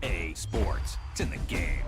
A Sports. It's in the game.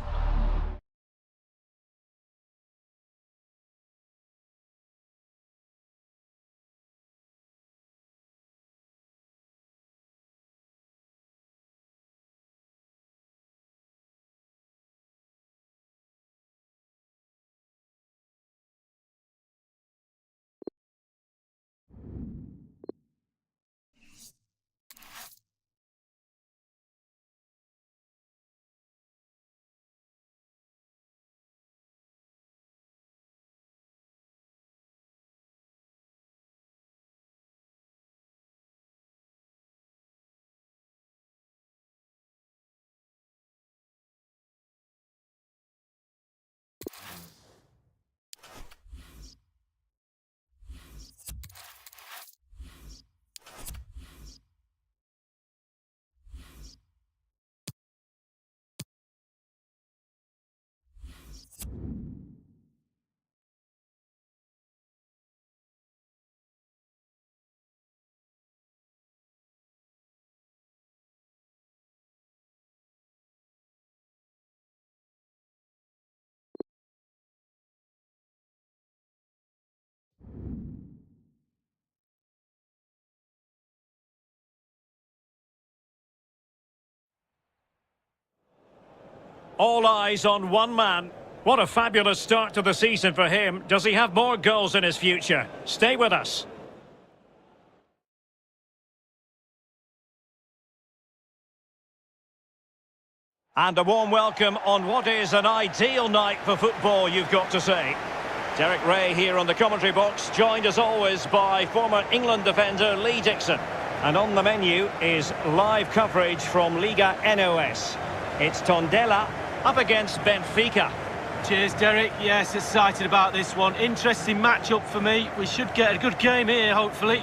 All eyes on one man. What a fabulous start to the season for him. Does he have more goals in his future? Stay with us. And a warm welcome on what is an ideal night for football, you've got to say. Derek Ray here on the commentary box, joined as always by former England defender Lee Dixon. And on the menu is live coverage from Liga NOS. It's Tondela up against Benfica. Cheers, Derek. Yes, excited about this one. Interesting match-up for me. We should get a good game here, hopefully.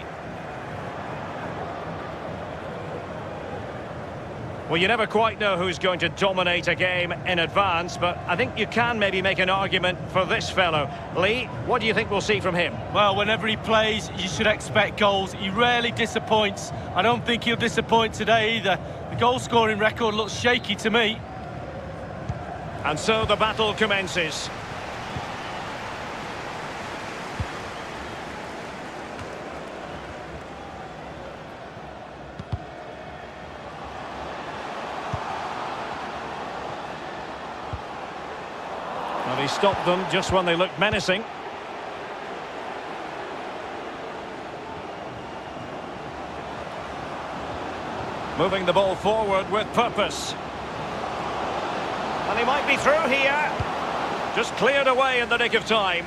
Well, you never quite know who's going to dominate a game in advance, but I think you can maybe make an argument for this fellow. Lee, what do you think we'll see from him? Well, whenever he plays, you should expect goals. He rarely disappoints. I don't think he'll disappoint today either. The goal-scoring record looks shaky to me. And so the battle commences. Well, he stopped them just when they looked menacing. Moving the ball forward with purpose. And he might be through here. Just cleared away in the nick of time.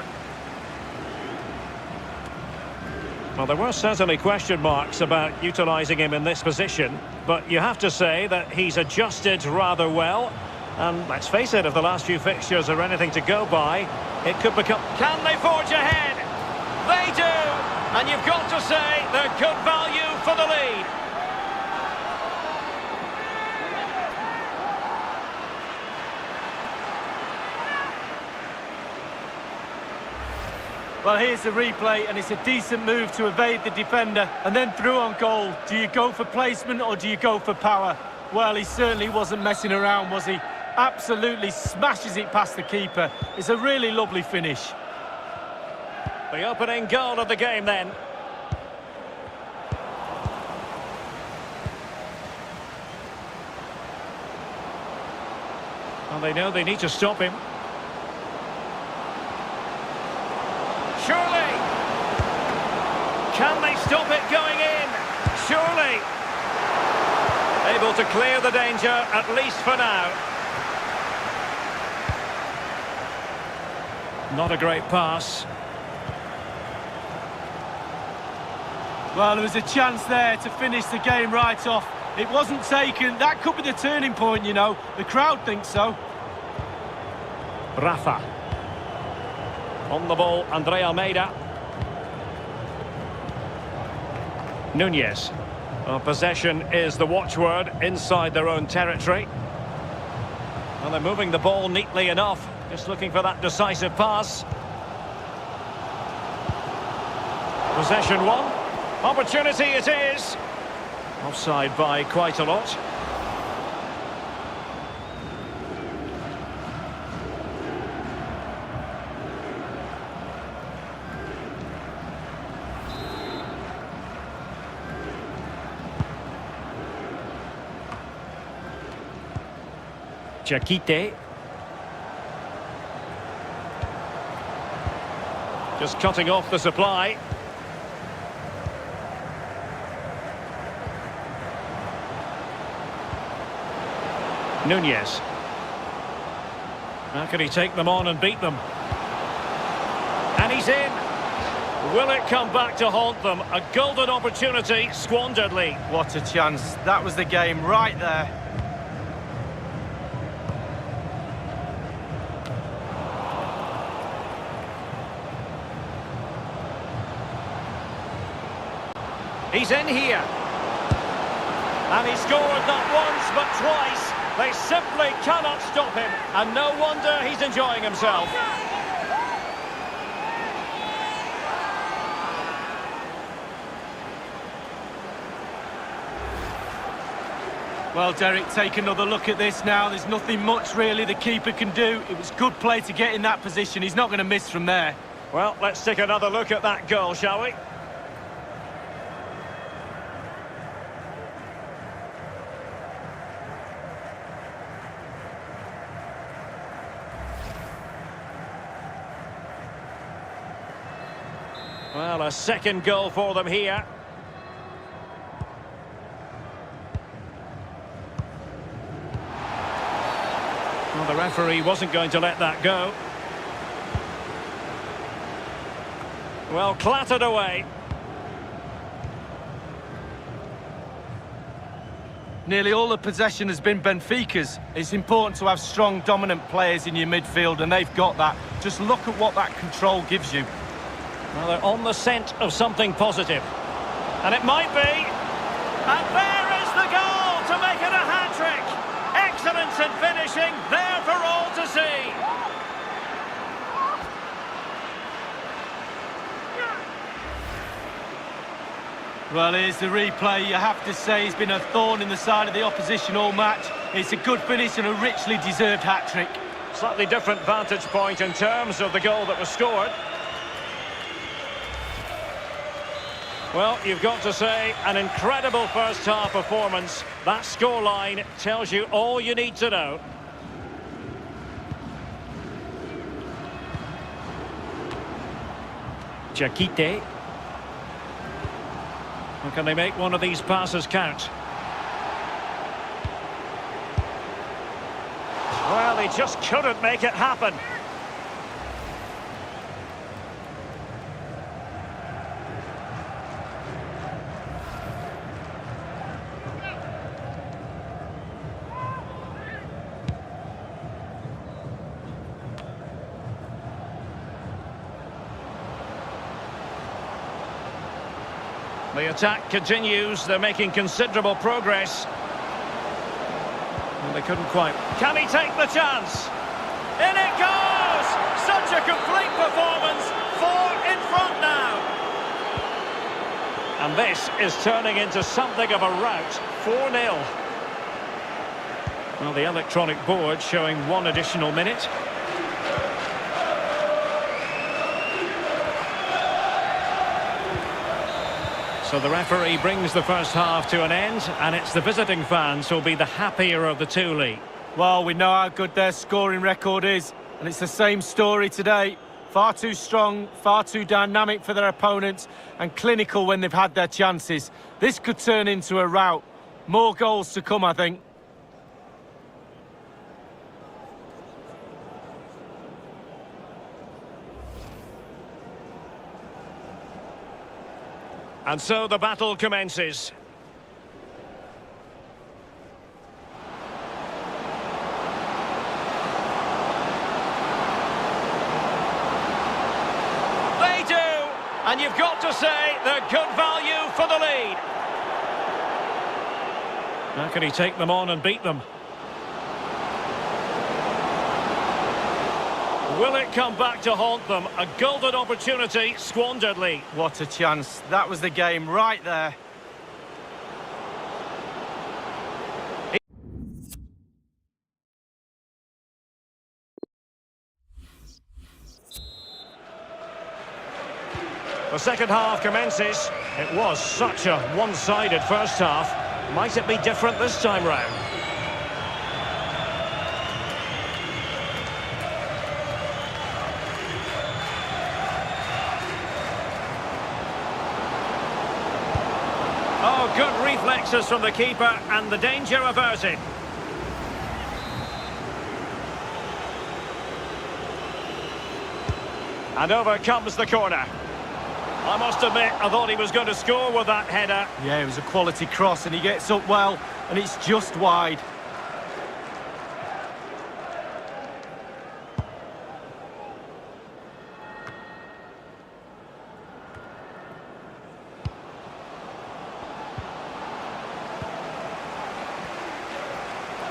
Well, there were certainly question marks about utilising him in this position, but you have to say that he's adjusted rather well. And let's face it, if the last few fixtures are anything to go by, it could become... Can they forge ahead? They do! And you've got to say they're good value for the lead. Well, here's the replay, and it's a decent move to evade the defender and then through on goal. Do you go for placement or do you go for power? Well, he certainly wasn't messing around, was he? Absolutely smashes it past the keeper. It's a really lovely finish. The opening goal of the game then. Well, they know they need to stop him. Surely! Can they stop it going in? Surely! Able to clear the danger, at least for now. Not a great pass. Well, there was a chance there to finish the game right off. It wasn't taken. That could be the turning point, you know. The crowd thinks so. Rafa. On the ball, Andre Almeida. Nunez. Well, possession is the watchword inside their own territory. Well, they're moving the ball neatly enough. Just looking for that decisive pass. Possession one. Opportunity it is. Offside by quite a lot. Chiquite. Just cutting off the supply. Nunez. How can he take them on and beat them? And he's in. Will it come back to haunt them? A golden opportunity squanderedly. What a chance. That was the game right there. He's in here. And he scored not once but twice. They simply cannot stop him. And no wonder he's enjoying himself. Well, Derek, take another look at this now. There's nothing much really the keeper can do. It was good play to get in that position. He's not going to miss from there. Well, let's take another look at that goal, shall we? Well, a second goal for them here. Well, the referee wasn't going to let that go. Well, clattered away. Nearly all the possession has been Benfica's. It's important to have strong, dominant players in your midfield, and they've got that. Just look at what that control gives you. Well, they're on the scent of something positive. And it might be. And there is the goal to make it a hat-trick. Excellence in finishing, there for all to see. Well, here's the replay. You have to say he's been a thorn in the side of the opposition all match. It's a good finish and a richly deserved hat-trick. Slightly different vantage point in terms of the goal that was scored. Well, you've got to say, an incredible first-half performance. That scoreline tells you all you need to know. Chiquite. How can they make one of these passes count? Well, he just couldn't make it happen. The attack continues. They're making considerable progress. Well, they couldn't quite. Can he take the chance? In it goes! Such a complete performance. 4 in front now. And this is turning into something of a rout. 4-0. Well, the electronic board showing 1 additional minute. So the referee brings the first half to an end, and it's the visiting fans who'll be the happier of the two, Lee. Well, we know how good their scoring record is, and it's the same story today. Far too strong, far too dynamic for their opponents, and clinical when they've had their chances. This could turn into a rout. More goals to come, I think. And so the battle commences. They do! And you've got to say, they're good value for the lead. How can he take them on and beat them? Will it come back to haunt them? A golden opportunity squanderedly. What a chance. That was the game right there. The second half commences. It was such a one-sided first half. Might it be different this time round? Oh, good reflexes from the keeper and the danger averted. And over comes the corner. I must admit, I thought he was going to score with that header. Yeah, it was a quality cross and he gets up well and it's just wide.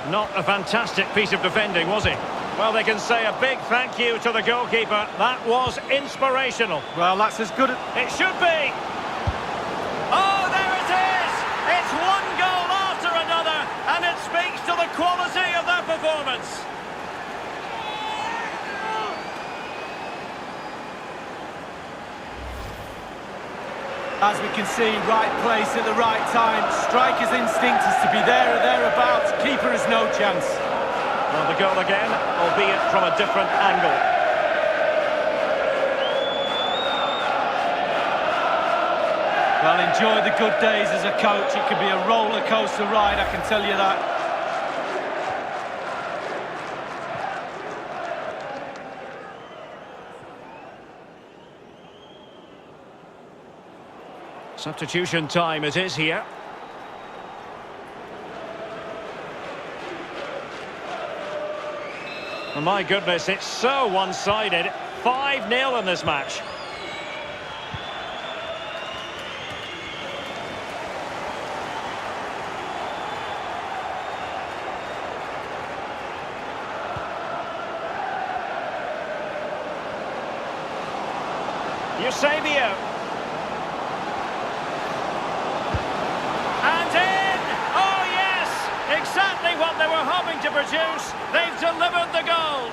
Not a fantastic piece of defending, was it? Well, they can say a big thank you to the goalkeeper. That was inspirational. Well, that's as good as... It should be! Oh, there it is! It's one goal after another, and it speaks to the quality of their performance. As we can see, right place at the right time. Striker's instinct is to be there or thereabouts. Keeper has no chance. Well, the goal again, albeit from a different angle. Well, enjoy the good days as a coach. It can be a roller coaster ride, I can tell you that. Substitution time it is here. Oh, my goodness, it's so one-sided. 5-0 in this match. Eusebio. And in! Oh, yes! Exactly what they were hoping to produce. They've delivered the goal.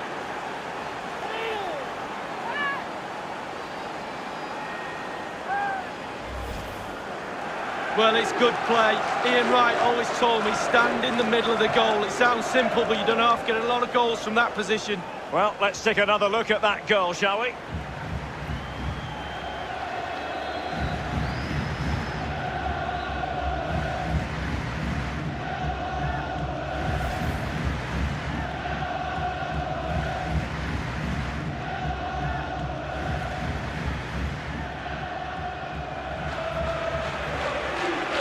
Well, it's good play. Ian Wright always told me, stand in the middle of the goal. It sounds simple, but you don't have to get a lot of goals from that position. Well, let's take another look at that goal, shall we?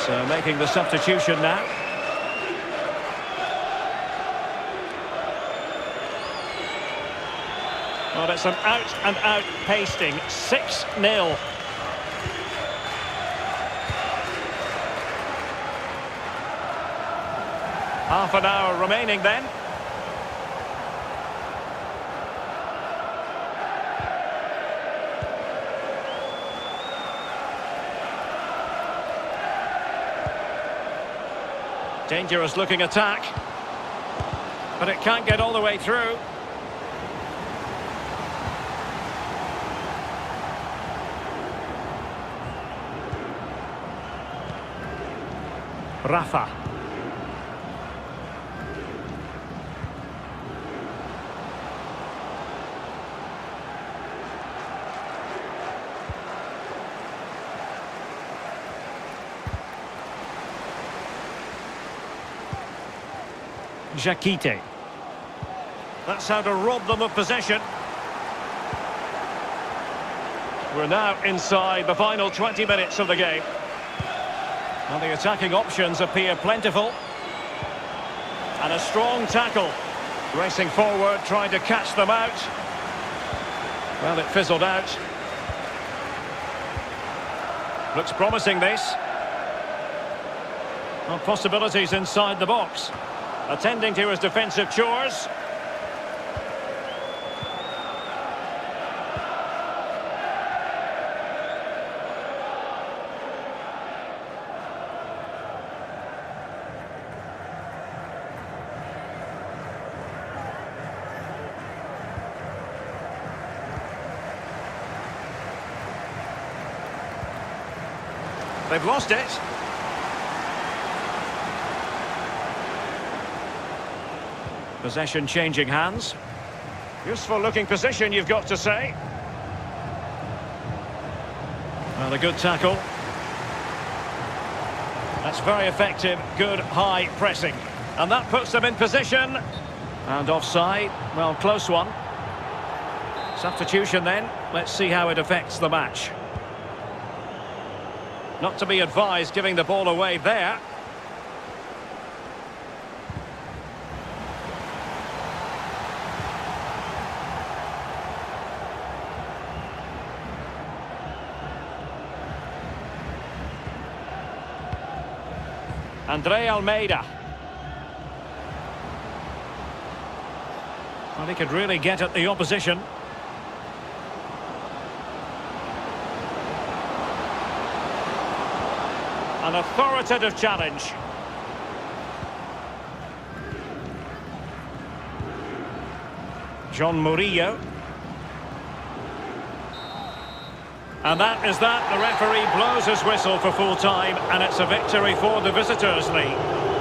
So making the substitution now. Well, it's an out-and-out pasting. 6-0. Half an hour remaining then. Dangerous looking attack, but it can't get all the way through. Rafa. Jakite. That's how to rob them of possession. We're now inside the final 20 minutes of the game. And the attacking options appear plentiful. And a strong tackle. Racing forward, trying to catch them out. Well, it fizzled out. Looks promising, this. Well, possibilities inside the box. Attending to his defensive chores. They've lost it. Possession changing hands. Useful looking position, you've got to say. Well, a good tackle. That's very effective, good high pressing. And that puts them in position. And offside, well, close one. Substitution then, let's see how it affects the match. Not to be advised giving the ball away there. Andre Almeida. Well, he could really get at the opposition. An authoritative challenge. John Murillo. And that is that. The referee blows his whistle for full time, and it's a victory for the visitors, Lee.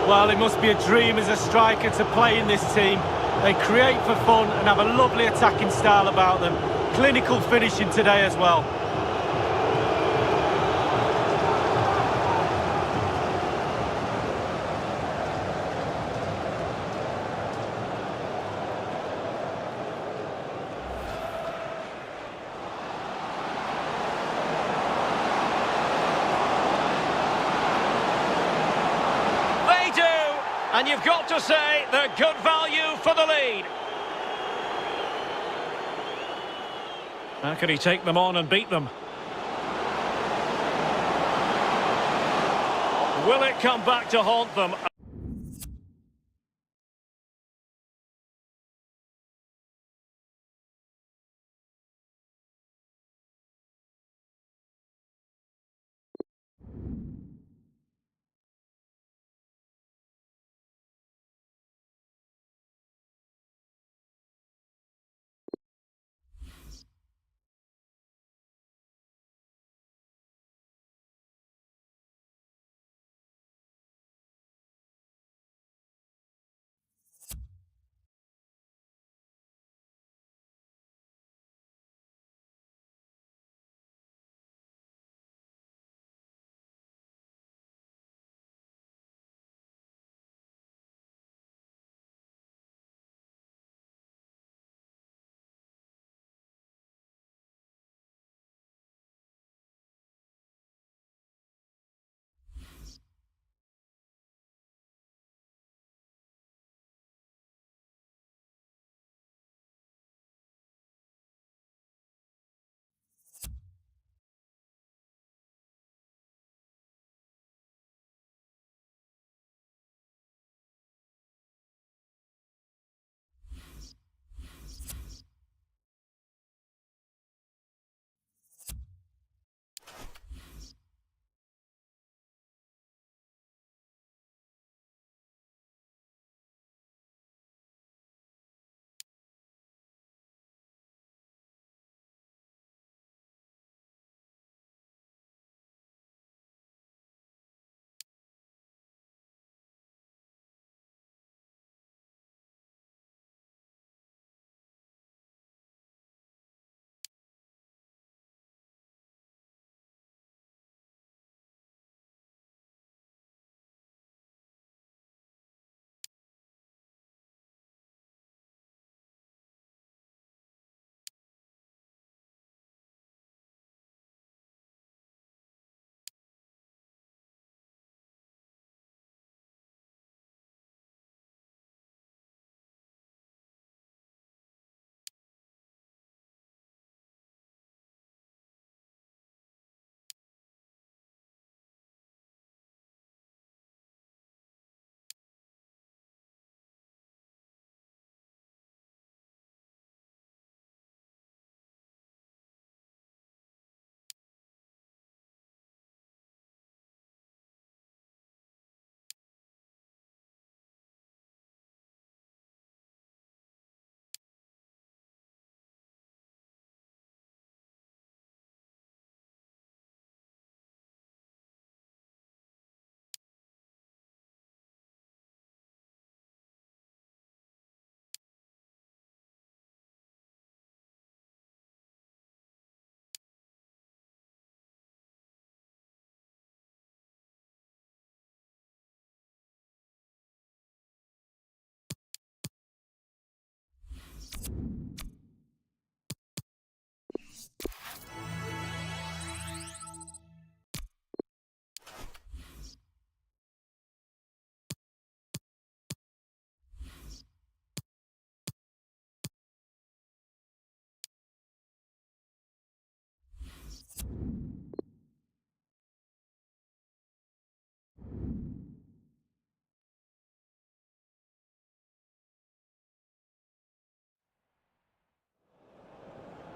Well, it must be a dream as a striker to play in this team. They create for fun and have a lovely attacking style about them. Clinical finishing today as well. And you've got to say, they're good value for the lead. How can he take them on and beat them? Will it come back to haunt them?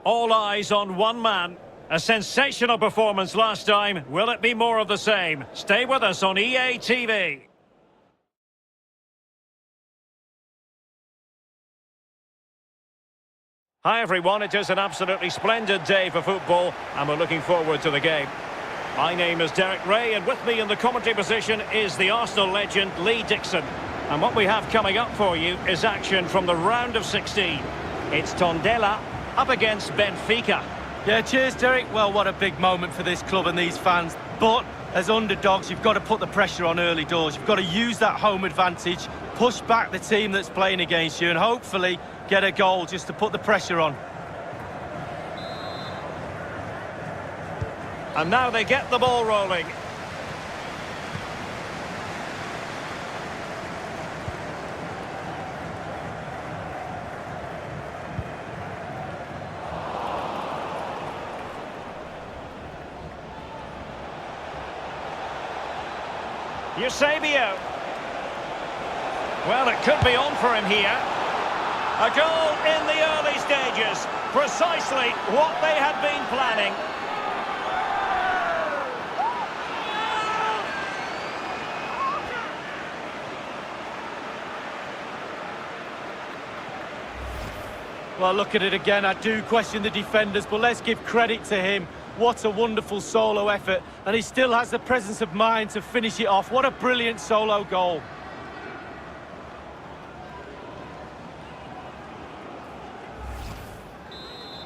All eyes on one man. A sensational performance last time. Will it be more of the same? Stay with us on EA TV. Hi everyone, it is an absolutely splendid day for football and we're looking forward to the game. My name is Derek Ray and with me in the commentary position is the Arsenal legend Lee Dixon. And what we have coming up for you is action from the round of 16. It's Tondela up against Benfica. Yeah, cheers, Derek. Well, what a big moment for this club and these fans. But as underdogs, you've got to put the pressure on early doors. You've got to use that home advantage, push back the team that's playing against you and hopefully get a goal just to put the pressure on. And now they get the ball rolling. Eusebio. Well, it could be on for him here. A goal in the early stages. Precisely what they had been planning. Well, look at it again. I do question the defenders, but let's give credit to him. What a wonderful solo effort. And he still has the presence of mind to finish it off. What a brilliant solo goal.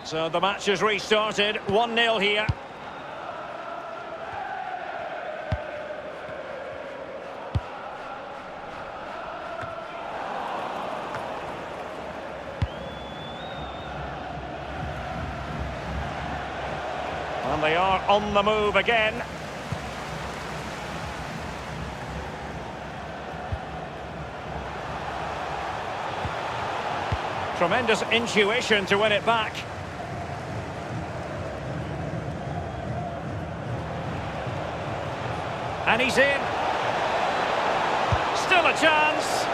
So the match has restarted. 1-0 here. And they are on the move again. Tremendous intuition to win it back. And he's in. Still a chance.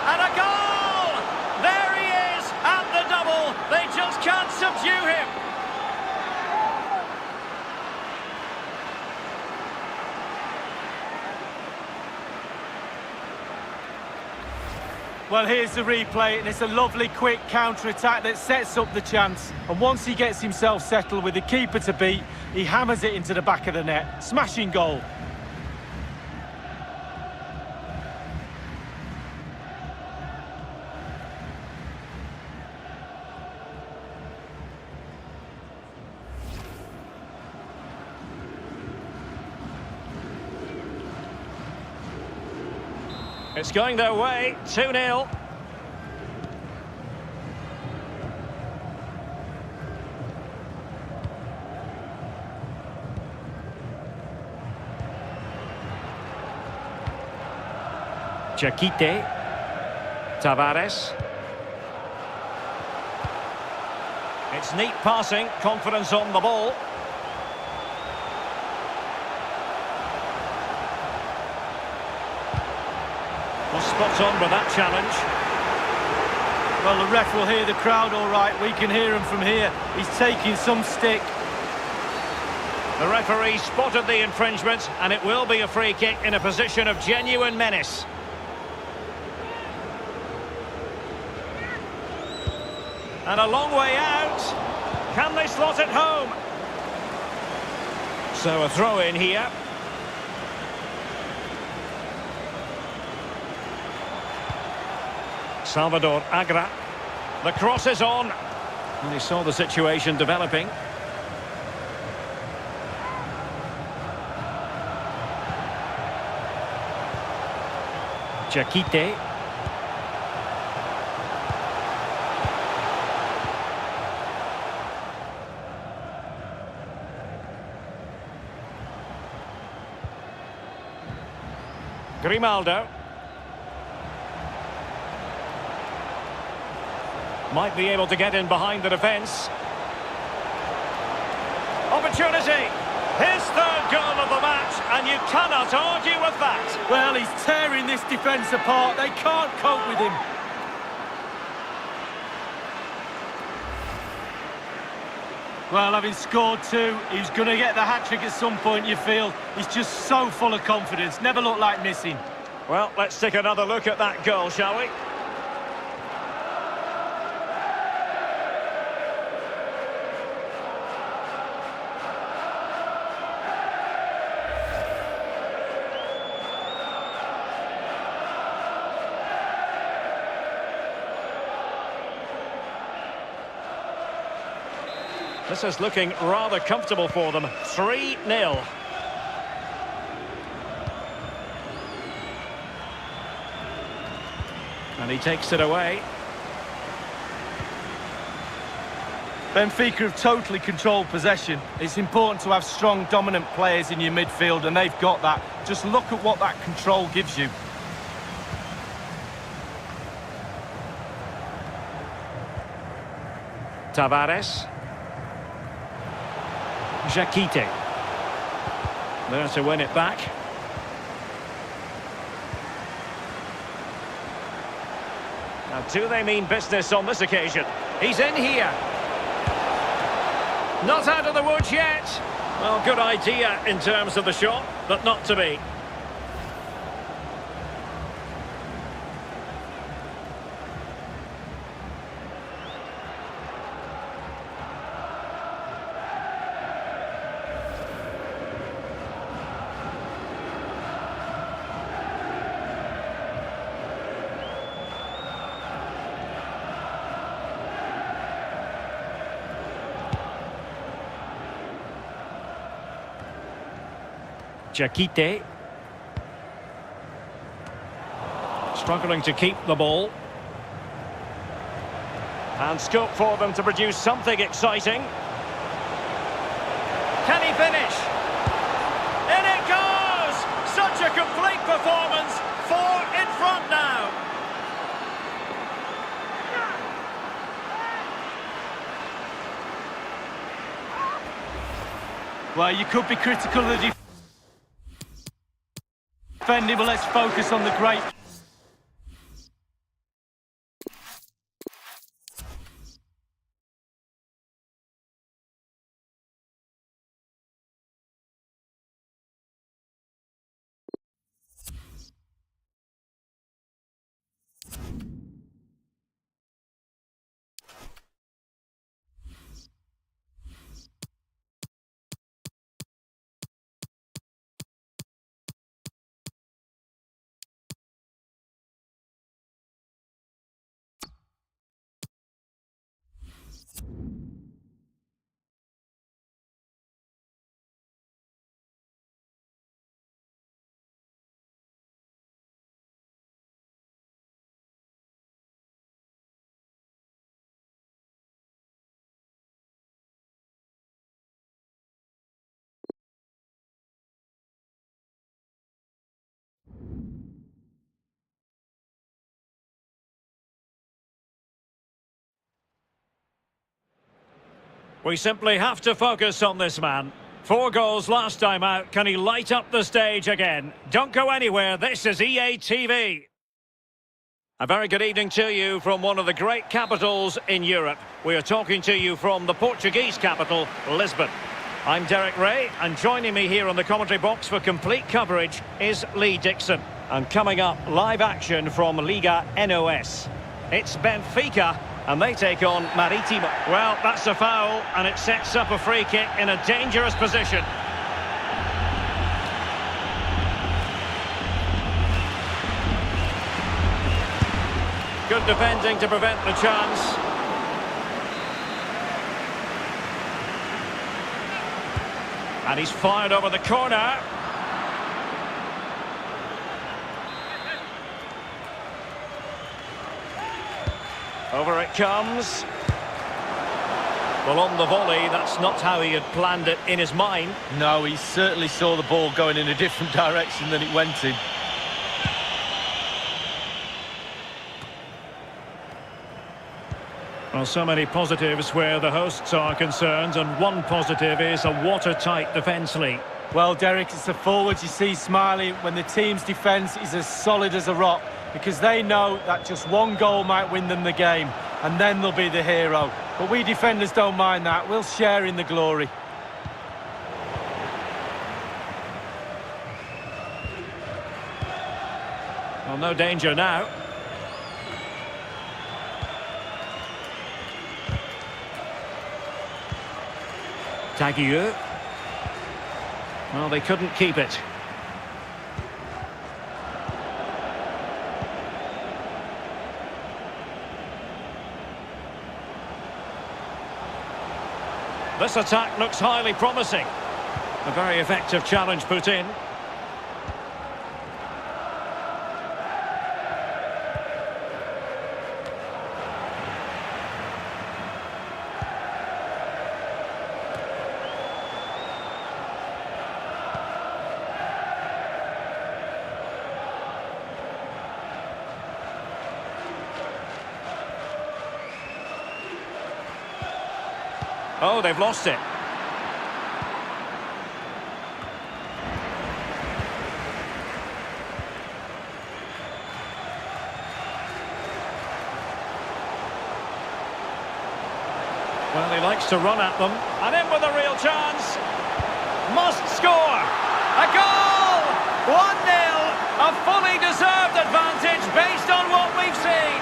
And a goal! There he is at the double. They just can't subdue him. Well, here's the replay, and it's a lovely, quick counter-attack that sets up the chance. And once he gets himself settled with the keeper to beat, he hammers it into the back of the net. Smashing goal. It's going their way, 2-0. Chiquite. Tavares. It's neat passing, confidence on the ball. Well, spot on with that challenge. Well, the ref will hear the crowd all right. We can hear him from here. He's taking some stick. The referee spotted the infringement, and it will be a free kick in a position of genuine menace. And a long way out. Can they slot it home? So a throw in here. Salvador Agra. The cross is on. And he saw the situation developing. Chiquite. Grimaldo. Might be able to get in behind the defence. Opportunity. His third goal of the match, and you cannot argue with that. Well, he's tearing this defence apart. They can't cope with him. Well, having scored two, he's going to get the hat-trick at some point, you feel. He's just so full of confidence. Never looked like missing. Well, let's take another look at that goal, shall we? This is looking rather comfortable for them. 3-0. And he takes it away. Benfica have totally controlled possession. It's important to have strong, dominant players in your midfield, and they've got that. Just look at what that control gives you. Tavares. Jakite. There to win it back. Now, do they mean business on this occasion? He's in here. Not out of the woods yet. Well, good idea in terms of the shot, but not to be. Jakite. Struggling to keep the ball. And scope for them to produce something exciting. Can he finish? In it goes! Such a complete performance. 4 in front now. Well, you could be critical of the defending, but let's focus on the great. We simply have to focus on this man. 4 goals last time out. Can he light up the stage again? Don't go anywhere. This is EA TV. A very good evening to you from one of the great capitals in Europe. We are talking to you from the Portuguese capital, Lisbon. I'm Derek Ray, and joining me here on the commentary box for complete coverage is Lee Dixon. And coming up, live action from Liga NOS. It's Benfica, and they take on Marítimo. Well, that's a foul, and it sets up a free kick in a dangerous position. Good defending to prevent the chance. And he's fired over the corner. Over it comes. Well, on the volley, that's not how he had planned it in his mind. No, he certainly saw the ball going in a different direction than it went in. Well, so many positives where the hosts are concerned, and one positive is a watertight defence league. Well, Derek, it's the forwards you see smiling when the team's defence is as solid as a rock, because they know that just one goal might win them the game, and then they'll be the hero. But we defenders don't mind that. We'll share in the glory. Well, no danger now. Taguieu. Well, they couldn't keep it. This attack looks highly promising. A very effective challenge put in. Oh, they've lost it. Well, he likes to run at them. And in with a real chance. Must score. A goal! 1-0. A fully deserved advantage based on what we've seen.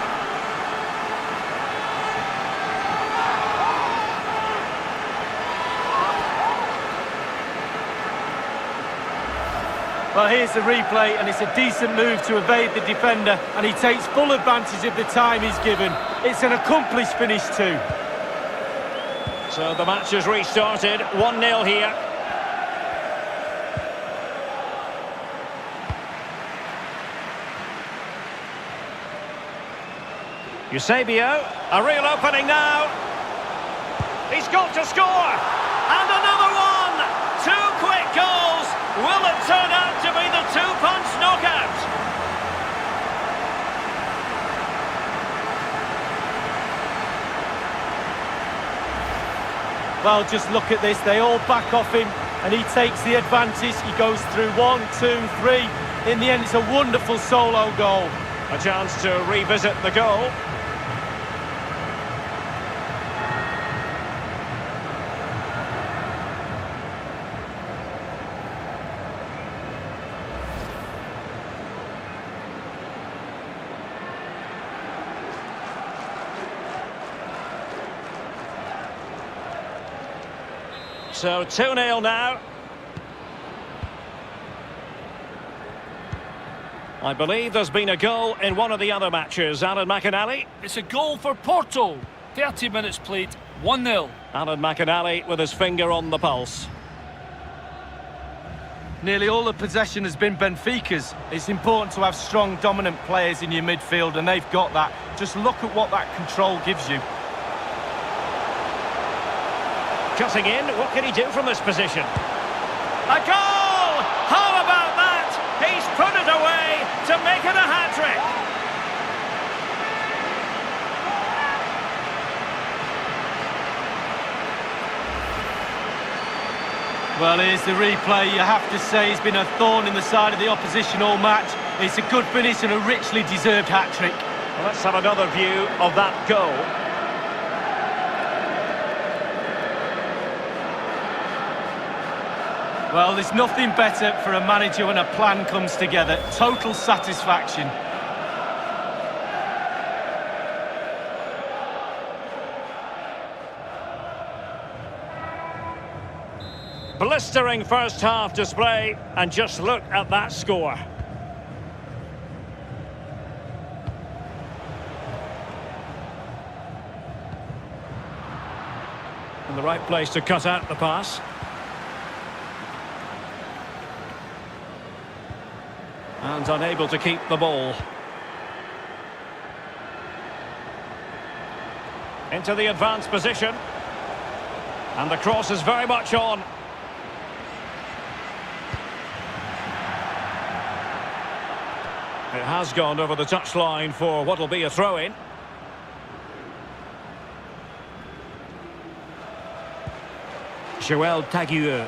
Well, here's the replay, and it's a decent move to evade the defender, and he takes full advantage of the time he's given. It's an accomplished finish too. So the match has restarted, 1-0 here. Eusebio, a real opening now. He's got to score! And another one! 2 quick goals! Will it turn out to be the 2-punch knockout? Well, just look at this. They all back off him, and he takes the advantage. He goes through 1, 2, 3. In the end, it's a wonderful solo goal. A chance to revisit the goal. So 2-0 now. I believe there's been a goal in one of the other matches. Alan McInally. It's a goal for Porto. 30 minutes played, 1-0. Alan McInally with his finger on the pulse. Nearly all the possession has been Benfica's. It's important to have strong, dominant players in your midfield, and they've got that. Just look at what that control gives you. Cutting in, what can he do from this position? A goal! How about that? He's put it away to make it a hat-trick. Well, here's the replay. You have to say he's been a thorn in the side of the opposition all match. It's a good finish and a richly deserved hat-trick. Well, let's have another view of that goal. Well, there's nothing better for a manager when a plan comes together. Total satisfaction. Blistering first half display, and just look at that score. In the right place to cut out the pass. And unable to keep the ball. Into the advanced position. And the cross is very much on. It has gone over the touchline for what will be a throw-in. Joel Tagueux.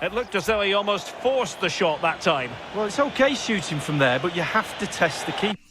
It looked as though he almost forced the shot that time. Well, it's okay shooting from there, but you have to test the keeper.